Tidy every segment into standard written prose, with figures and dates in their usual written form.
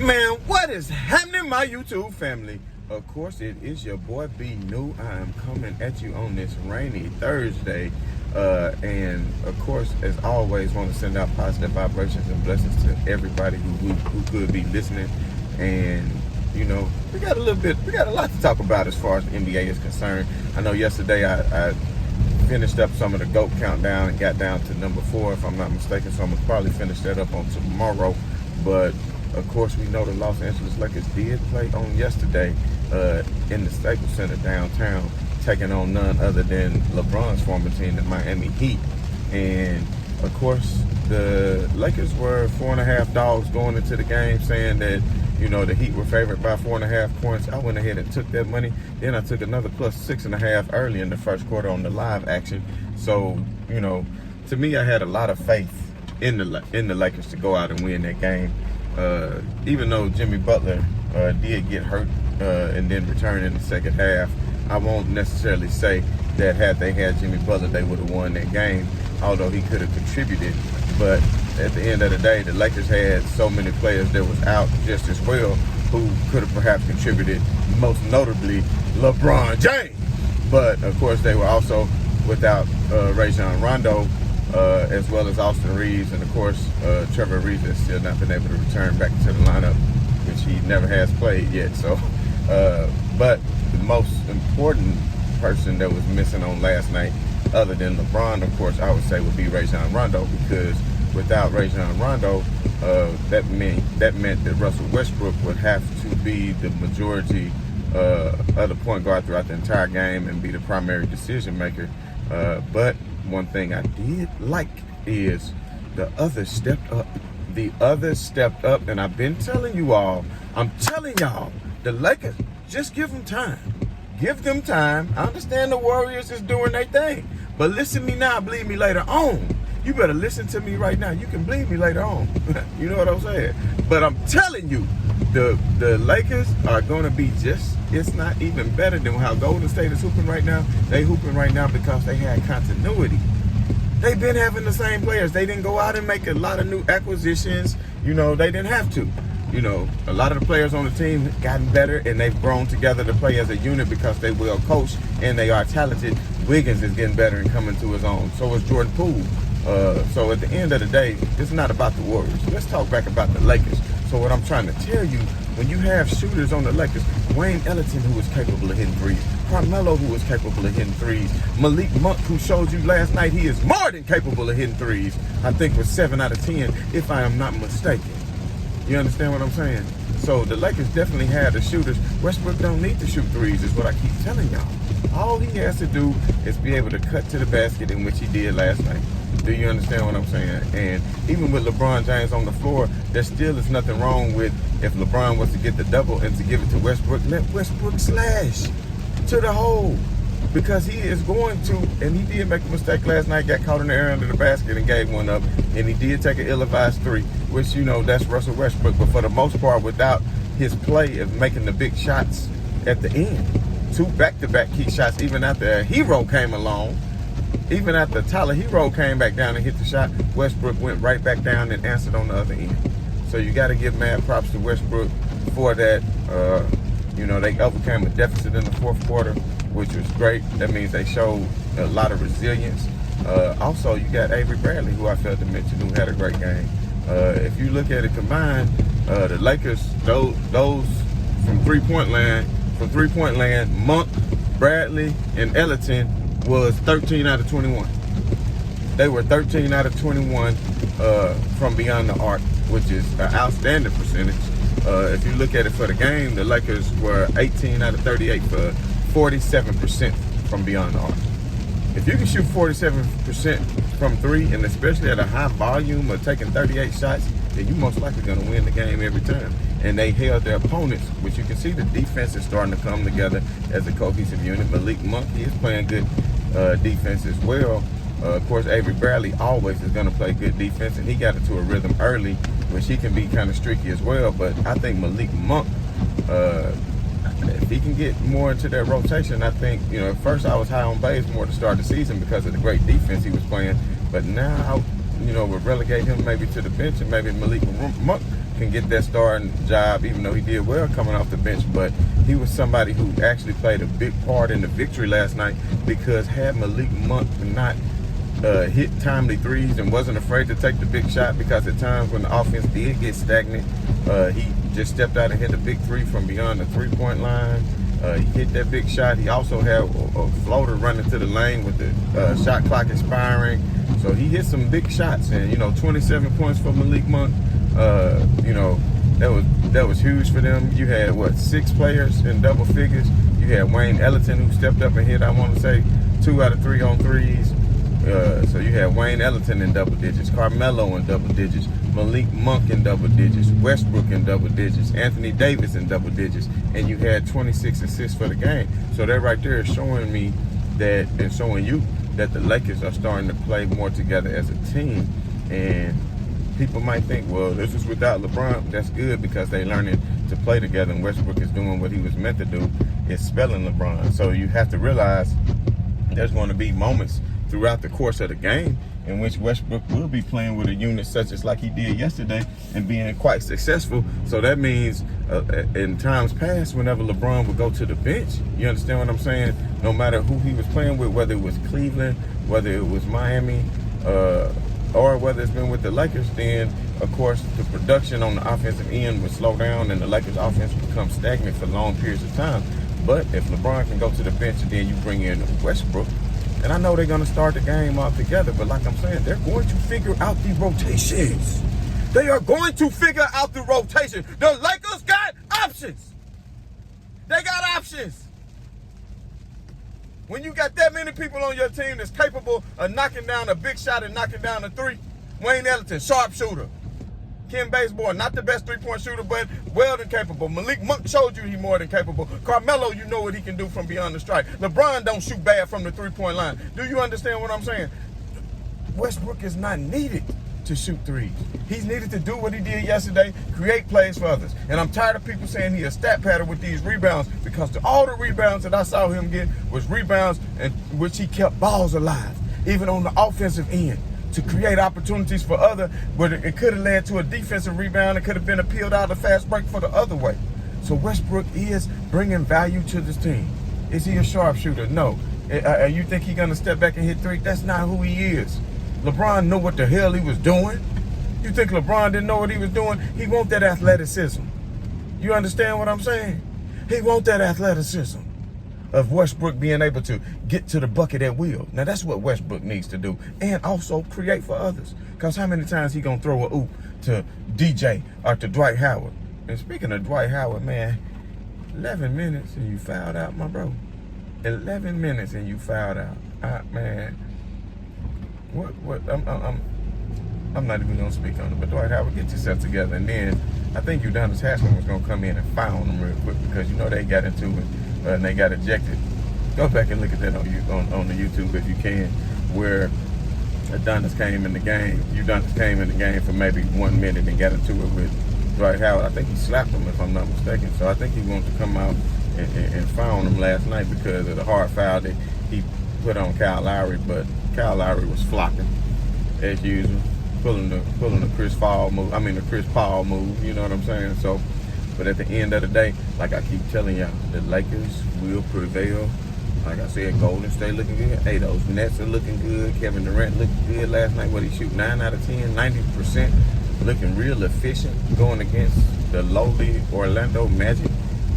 Man, what is happening, my YouTube family? Of course, it is your boy B New. I am coming at you on this rainy Thursday. And of course, as always, want to send out positive vibrations and blessings to everybody who could be listening. And you know, we got a lot to talk about as far as the NBA is concerned. I know yesterday I finished up some of the GOAT countdown and got down to number 4, if I'm not mistaken. So I'm gonna probably finish that up on tomorrow. But of course, we know the Los Angeles Lakers did play on yesterday in the Staples Center downtown, taking on none other than LeBron's former team, the Miami Heat. And of course, the Lakers were 4.5 dogs going into the game, saying that, you know, the Heat were favored by 4.5 points. I went ahead and took that money. Then I took another plus 6.5 early in the first quarter on the live action. So, you know, to me, I had a lot of faith in the Lakers to go out and win that game. Even though Jimmy Butler did get hurt and then return in the second half, I won't necessarily say that had they had Jimmy Butler, they would have won that game, although he could have contributed. But at the end of the day, the Lakers had so many players that was out just as well who could have perhaps contributed, most notably LeBron James. But of course, they were also without Rajon Rondo, as well as Austin Reeves, and of course Trevor Reeves has still not been able to return back to the lineup, which he never has played yet. So, but the most important person that was missing on last night, other than LeBron, of course, I would say would be Rajon Rondo, because without Rajon Rondo, that meant that Russell Westbrook would have to be the majority of the point guard throughout the entire game and be the primary decision maker. But one thing I did like is the other stepped up. The other stepped up, and I've been telling you all, I'm telling y'all, the Lakers, just give them time. Give them time. I understand the Warriors is doing their thing, but listen to me now, believe me later on. You better listen to me right now. You can believe me later on. You know what I'm saying? But I'm telling you, the Lakers are going to be just, it's not even better than how Golden State is hooping right now. They hooping right now because they had continuity. They've been having the same players. They didn't go out and make a lot of new acquisitions. You know, they didn't have to. You know, a lot of the players on the team have gotten better, and they've grown together to play as a unit because they well coached and they are talented. Wiggins is getting better and coming to his own. So is Jordan Poole. So at the end of the day, it's not about the Warriors. Let's talk back about the Lakers. So what I'm trying to tell you, when you have shooters on the Lakers, Wayne Ellington, who is capable of hitting threes, Carmelo, who is capable of hitting threes, Malik Monk, who showed you last night he is more than capable of hitting threes, I think was 7 out of 10, if I am not mistaken. You understand what I'm saying? So the Lakers definitely had the shooters. Westbrook don't need to shoot threes, is what I keep telling y'all. All he has to do is be able to cut to the basket, in which he did last night. Do you understand what I'm saying? And even with LeBron James on the floor, there still is nothing wrong with, if LeBron was to get the double and to give it to Westbrook, let Westbrook slash to the hole. Because he is going to, and he did make a mistake last night, got caught in the air under the basket and gave one up. And he did take an ill-advised 3, which, you know, that's Russell Westbrook. But for the most part, without his play of making the big shots at the end, 2 back-to-back key shots, even after a hero came along, even after Tyler Hero came back down and hit the shot, Westbrook went right back down and answered on the other end. So you got to give mad props to Westbrook for that. You know, they overcame a deficit in the fourth quarter, which was great. That means they showed a lot of resilience. Also, you got Avery Bradley, who I failed to mention, who had a great game. If you look at it combined, the Lakers, those from three-point land, Monk, Bradley, and Ellington was 13 out of 21. They were 13 out of 21 from beyond the arc, which is an outstanding percentage. If you look at it for the game, the Lakers were 18 out of 38 for 47% from beyond the arc. If you can shoot 47% from 3, and especially at a high volume of taking 38 shots, then you're most likely going to win the game every time. And they held their opponents, which you can see the defense is starting to come together as a cohesive unit. Malik Monk, he is playing good defense as well. Of course, Avery Bradley always is going to play good defense, and he got into a rhythm early, which he can be kind of streaky as well. But I think Malik Monk, if he can get more into that rotation, I think, you know, at first I was high on Bazemore to start the season because of the great defense he was playing. But now, you know, we'll relegate him maybe to the bench, and maybe Malik Monk can get that starting job, even though he did well coming off the bench. But he was somebody who actually played a big part in the victory last night, because had Malik Monk not hit timely threes and wasn't afraid to take the big shot, because at times when the offense did get stagnant, he just stepped out and hit a big three from beyond the three-point line. He hit that big shot. He also had a floater running to the lane with the shot clock expiring. So he hit some big shots, and 27 points for Malik Monk. That was huge for them. You had 6 players in double figures. You had Wayne Ellington, who stepped up and hit, I want to say, 2 out of 3 on threes. So you had Wayne Ellington in double digits, Carmelo in double digits, Malik Monk in double digits, Westbrook in double digits, Anthony Davis in double digits, and you had 26 assists for the game. So that right there is showing me that, and showing you that the Lakers are starting to play more together as a team. And people might think, well, this is without LeBron. That's good, because they're learning to play together, and Westbrook is doing what he was meant to do, is spelling LeBron. So you have to realize there's going to be moments throughout the course of the game in which Westbrook will be playing with a unit such as like he did yesterday and being quite successful. So that means in times past, whenever LeBron would go to the bench, you understand what I'm saying? No matter who he was playing with, whether it was Cleveland, whether it was Miami, or whether it's been with the Lakers, then of course the production on the offensive end would slow down and the Lakers offense would become stagnant for long periods of time. But if LeBron can go to the bench and then you bring in Westbrook, and I know they're going to start the game off together, but like I'm saying, they're going to figure out the rotations. They are going to figure out the rotation. The Lakers got options. They got options. When you got that many people on your team that's capable of knocking down a big shot and knocking down a three, Wayne Ellington, sharpshooter. Ken Bazemore, not the best three-point shooter, but well than capable. Malik Monk showed you he's more than capable. Carmelo, you know what he can do from beyond the stripe. LeBron don't shoot bad from the three-point line. Do you understand what I'm saying? Westbrook is not needed to shoot threes. He's needed to do what he did yesterday, create plays for others. And I'm tired of people saying he's a stat pattern with these rebounds, because all the rebounds that I saw him get was rebounds in which he kept balls alive, even on the offensive end, to create opportunities for other, where it could have led to a defensive rebound. It could have been a peeled out, a fast break for the other way. So Westbrook is bringing value to this team. Is he a sharpshooter? No. You think he's going to step back and hit three? That's not who he is. LeBron knew what the hell he was doing. You think LeBron didn't know what he was doing? He wants that athleticism. You understand what I'm saying? He wants that athleticism of Westbrook being able to get to the bucket at will. Now, that's what Westbrook needs to do, and also create for others. Because how many times he going to throw a oop to DJ or to Dwight Howard? And speaking of Dwight Howard, man, 11 minutes and you fouled out, my bro. 11 minutes and you fouled out. Man, what? I'm not even gonna speak on it. But Dwight Howard, get yourself together. And then I think Udonis Haslem was gonna come in and foul him real quick, because they got into it and they got ejected. Go back and look at that on the YouTube if you can, where Udonis came in the game. Udonis came in the game for maybe 1 minute and got into it with Dwight Howard. I think he slapped him, if I'm not mistaken. So I think he wanted to come out and foul him last night because of the hard foul that he put on Kyle Lowry. But Kyle Lowry was flopping as usual, pulling the Chris Paul move. You know what I'm saying? So, but at the end of the day, like I keep telling y'all, the Lakers will prevail. Like I said, Golden State looking good. Hey, those Nets are looking good. Kevin Durant looked good last night. What he shoot? 9 out of 10, 90%. Looking real efficient going against the lowly Orlando Magic.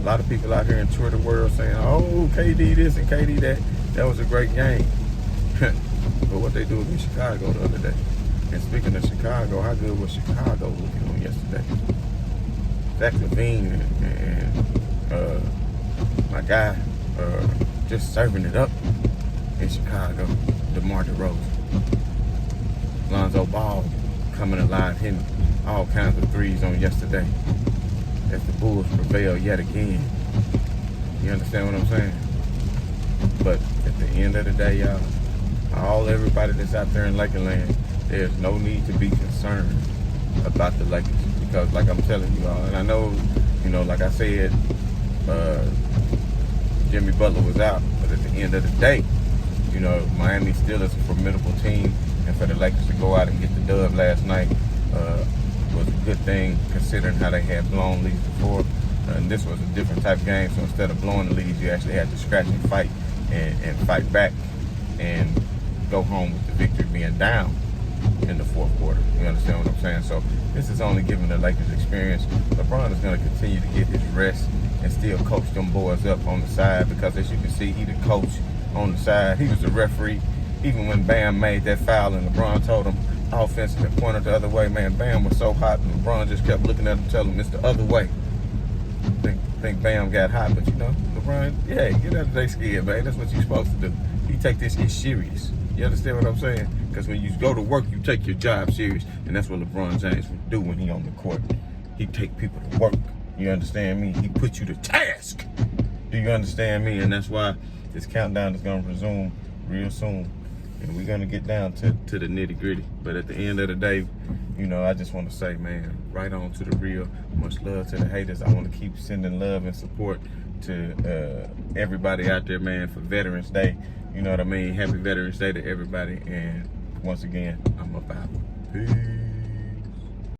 A lot of people out here in Twitter world saying, oh, KD this and KD that. That was a great game. But what they do against Chicago the other day. And speaking of Chicago, how good was Chicago looking on yesterday? Zach LaVine and my guy just serving it up in Chicago. DeMar DeRozan. Lonzo Ball coming alive, hitting all kinds of threes on yesterday as the Bulls prevail yet again. You understand what I'm saying? But at the end of the day, y'all, everybody that's out there in Lakerland, there's no need to be concerned about the Lakers, because like I'm telling you all, and I know, like I said, Jimmy Butler was out, but at the end of the day, Miami still is a formidable team, and for the Lakers to go out and get the dub last night, was a good thing considering how they had blown leads before. And this was a different type of game, so instead of blowing the leads, you actually had to scratch and fight and fight back and go home with the victory being down in the fourth quarter. You understand what I'm saying? So this is only giving the Lakers experience. LeBron is going to continue to get his rest and still coach them boys up on the side, because as you can see, he the coach on the side. He was the referee. Even when Bam made that foul and LeBron told him offensive and pointed the other way, man, Bam was so hot and LeBron just kept looking at him telling him it's the other way. Think Bam got hot, but you know, LeBron, yeah, get out of their skin, man. That's what you're supposed to do. You take this shit serious. You understand what I'm saying? Because when you go to work, you take your job serious, and that's what LeBron James would do when he on the court. He take people to work. You understand me? He put you to task. Do you understand me? And that's why this countdown is gonna resume real soon, and we're gonna get down to the nitty gritty. But at the end of the day, you know, I just want to say, man, right on to the real. Much love to the haters. I want to keep sending love and support to everybody out there, man, for Veterans Day. You know what I mean? Happy Veterans Day to everybody. And once again, I'm about. Peace.